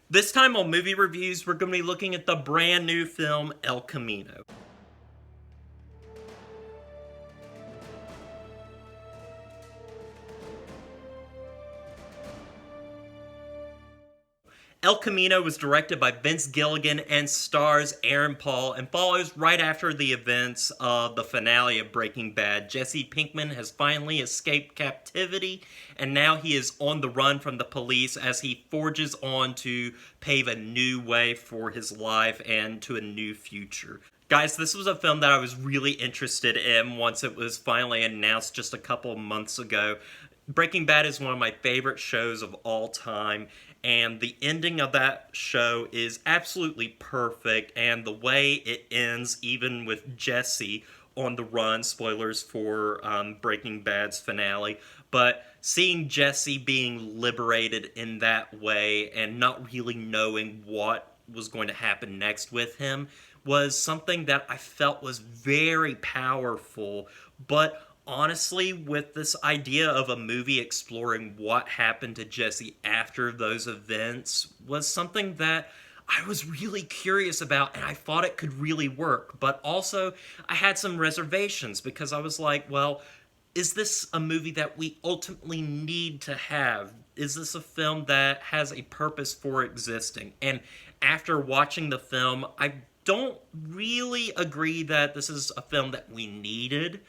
This time on Movie Reviews, we're going to be looking at the brand new film El Camino. El Camino was directed by Vince Gilligan and stars Aaron Paul and follows right after the events of the finale of Breaking Bad. Jesse Pinkman has finally escaped captivity and now he is on the run from the police as he forges on to pave a new way for his life and to a new future. Guys, this was a film that I was really interested in once it was finally announced just a couple months ago. Breaking Bad is one of my favorite shows of all time, and the ending of that show is absolutely perfect, and the way it ends, even with Jesse on the run, spoilers for Breaking Bad's finale, but seeing Jesse being liberated in that way and not really knowing what was going to happen next with him was something that I felt was very powerful, but honestly, with this idea of a movie exploring what happened to Jesse after those events was something that I was really curious about and I thought it could really work. But also, I had some reservations because I was like, well, is this a movie that we ultimately need to have? Is this a film that has a purpose for existing? And after watching the film, I don't really agree that this is a film that we needed,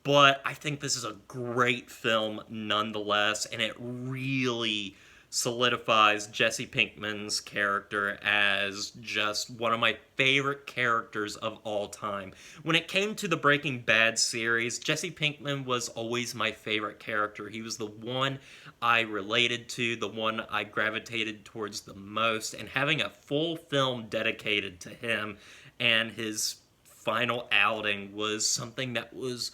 but I think this is a great film nonetheless, and it really solidifies Jesse Pinkman's character as just one of my favorite characters of all time. When it came to the Breaking Bad series, Jesse Pinkman was always my favorite character. He was the one I related to, the one I gravitated towards the most, and having a full film dedicated to him and his final outing was something that was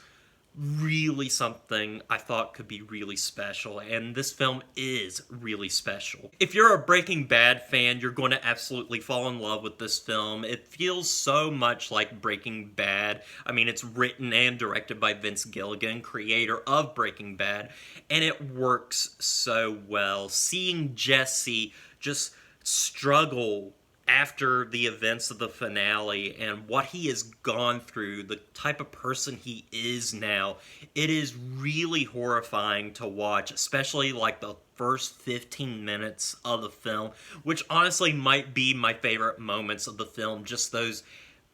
really something I thought could be really special, and this film is really special. If you're a Breaking Bad fan, you're going to absolutely fall in love with this film. It feels so much like Breaking Bad. I mean, it's written and directed by Vince Gilligan, creator of Breaking Bad, and it works so well. Seeing Jesse just struggle after the events of the finale and what he has gone through, the type of person he is now, it is really horrifying to watch, especially like the first 15 minutes of the film, which honestly might be my favorite moments of the film, just those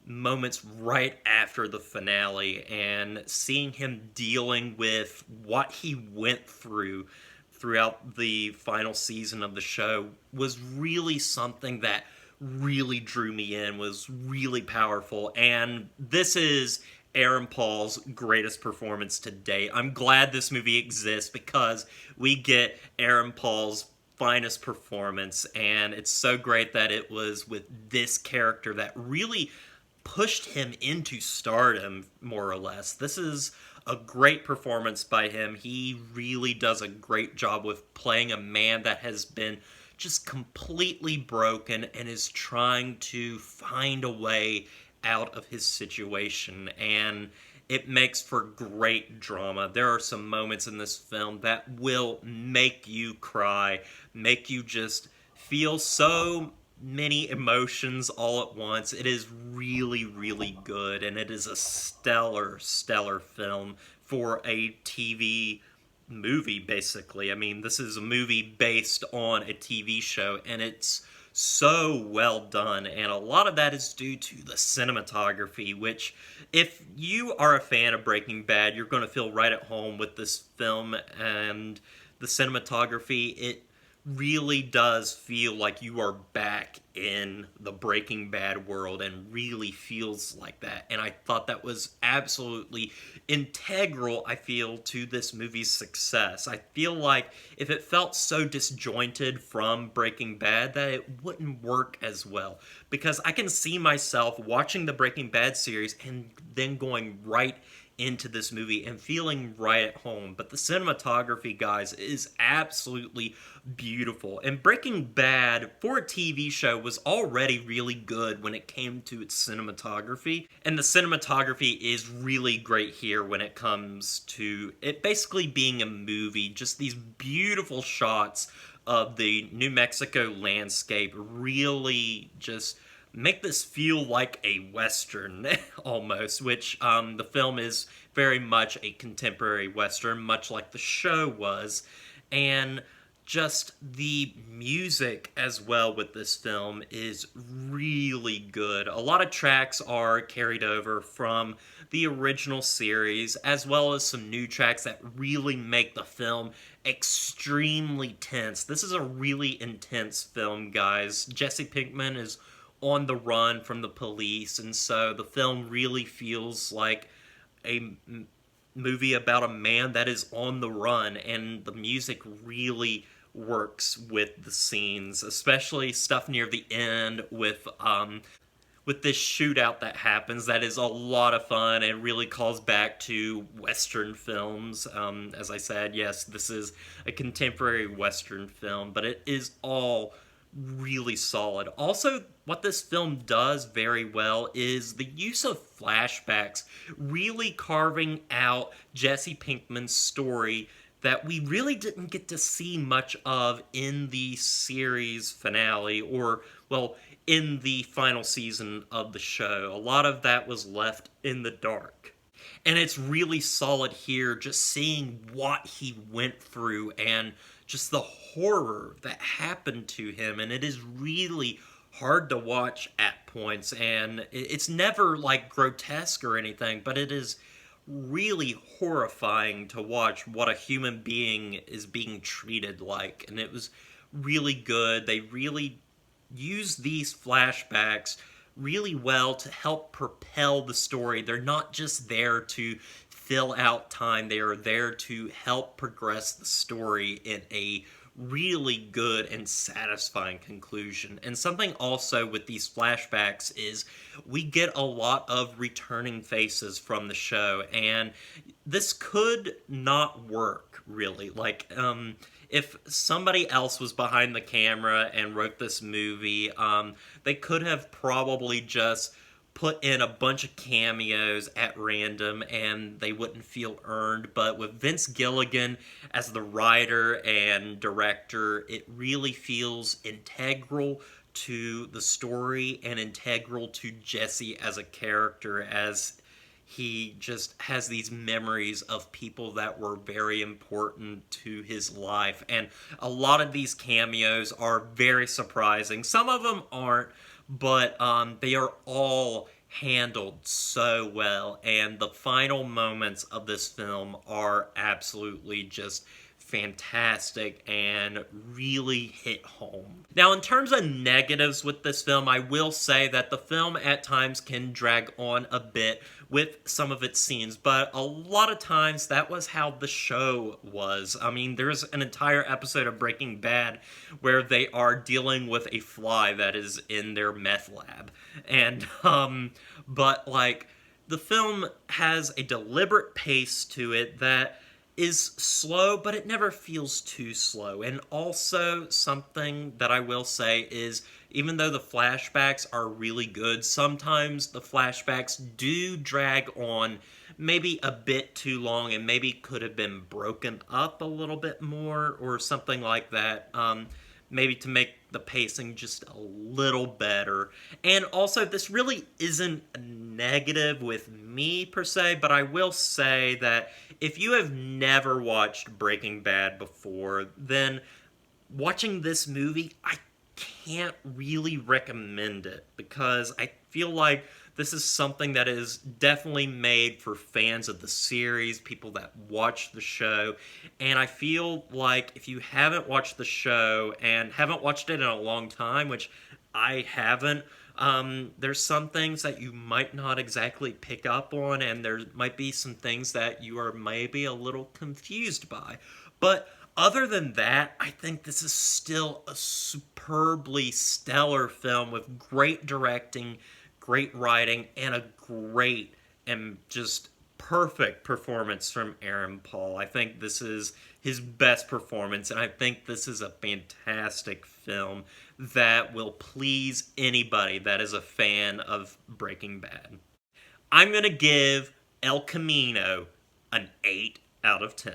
moments right after the finale and seeing him dealing with what he went through throughout the final season of the show was really something that really drew me in, was really powerful, and this is Aaron Paul's greatest performance to date. I'm glad this movie exists because we get Aaron Paul's finest performance, and it's so great that it was with this character that really pushed him into stardom, more or less. This is a great performance by him. He really does a great job with playing a man that has been just completely broken and is trying to find a way out of his situation, and it makes for great drama. There are some moments in this film that will make you cry, make you just feel so many emotions all at once. It is really, really good, and it is a stellar, stellar film for a TV movie, basically. I mean, this is a movie based on a TV show, and it's so well done, and a lot of that is due to the cinematography, which, if you are a fan of Breaking Bad, you're going to feel right at home with this film, and the cinematography, it really does feel like you are back in the Breaking Bad world and really feels like that. And I thought that was absolutely integral, I feel, to this movie's success. I feel like if it felt so disjointed from Breaking Bad, that it wouldn't work as well. Because I can see myself watching the Breaking Bad series and then going right into this movie and feeling right at home. But the cinematography, guys, is absolutely beautiful. And Breaking Bad, for a TV show, was already really good when it came to its cinematography. And the cinematography is really great here when it comes to it basically being a movie. Just these beautiful shots of the New Mexico landscape really just make this feel like a Western almost, which the film is very much a contemporary Western, much like the show was. And just the music as well with this film is really good. A lot of tracks are carried over from the original series, as well as some new tracks that really make the film extremely tense. This is a really intense film, guys. Jesse Pinkman is on the run from the police, and so the film really feels like a movie about a man that is on the run, and the music really works with the scenes, especially stuff near the end with this shootout that happens. That is a lot of fun and really calls back to Western films. As I said, yes, this is a contemporary Western film, but it is all really solid. Also, what this film does very well is the use of flashbacks, really carving out Jesse Pinkman's story that we really didn't get to see much of in the series finale, or, well, in the final season of the show. A lot of that was left in the dark. And it's really solid here, just seeing what he went through and just the horror that happened to him. And it is really hard to watch at points. And it's never like grotesque or anything, but it is really horrifying to watch what a human being is being treated like. And it was really good. They really used these flashbacks really well to help propel the story. They're not just there to fill out time, they are there to help progress the story in a really good and satisfying conclusion. And something also with these flashbacks is we get a lot of returning faces from the show, and this could not work really. Like, if somebody else was behind the camera and wrote this movie, they could have probably just put in a bunch of cameos at random and they wouldn't feel earned. But with Vince Gilligan as the writer and director, it really feels integral to the story and integral to Jesse as a character, as he just has these memories of people that were very important to his life. And a lot of these cameos are very surprising. Some of them aren't, but they are all handled so well. And the final moments of this film are absolutely just fantastic and really hit home. Now, in terms of negatives with this film, I will say that the film at times can drag on a bit with some of its scenes, but a lot of times that was how the show was. I mean, there's an entire episode of Breaking Bad where they are dealing with a fly that is in their meth lab. And, but like, the film has a deliberate pace to it that is slow, but it never feels too slow. And also, something that I will say is, even though the flashbacks are really good, sometimes the flashbacks do drag on maybe a bit too long and maybe could have been broken up a little bit more or something like that. Maybe to make the pacing just a little better. And also, this really isn't a negative with me per se, but I will say that if you have never watched Breaking Bad before, then watching this movie, I can't really recommend it, because I feel like this is something that is definitely made for fans of the series, people that watch the show, and I feel like if you haven't watched the show and haven't watched it in a long time, which I haven't, there's some things that you might not exactly pick up on, and there might be some things that you are maybe a little confused by. But other than that, I think this is still a superbly stellar film with great directing, great writing, and a great and just perfect performance from Aaron Paul. I think this is his best performance, and I think this is a fantastic film that will please anybody that is a fan of Breaking Bad. I'm going to give El Camino an 8 out of 10.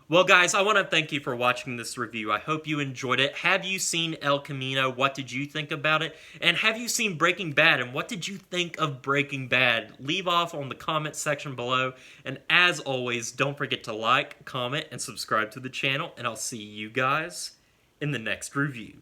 Well, guys, I want to thank you for watching this review. I hope you enjoyed it. Have you seen El Camino? What did you think about it? And have you seen Breaking Bad? And what did you think of Breaking Bad? Leave off on the comment section below. And as always, don't forget to like, comment, and subscribe to the channel. And I'll see you guys in the next review.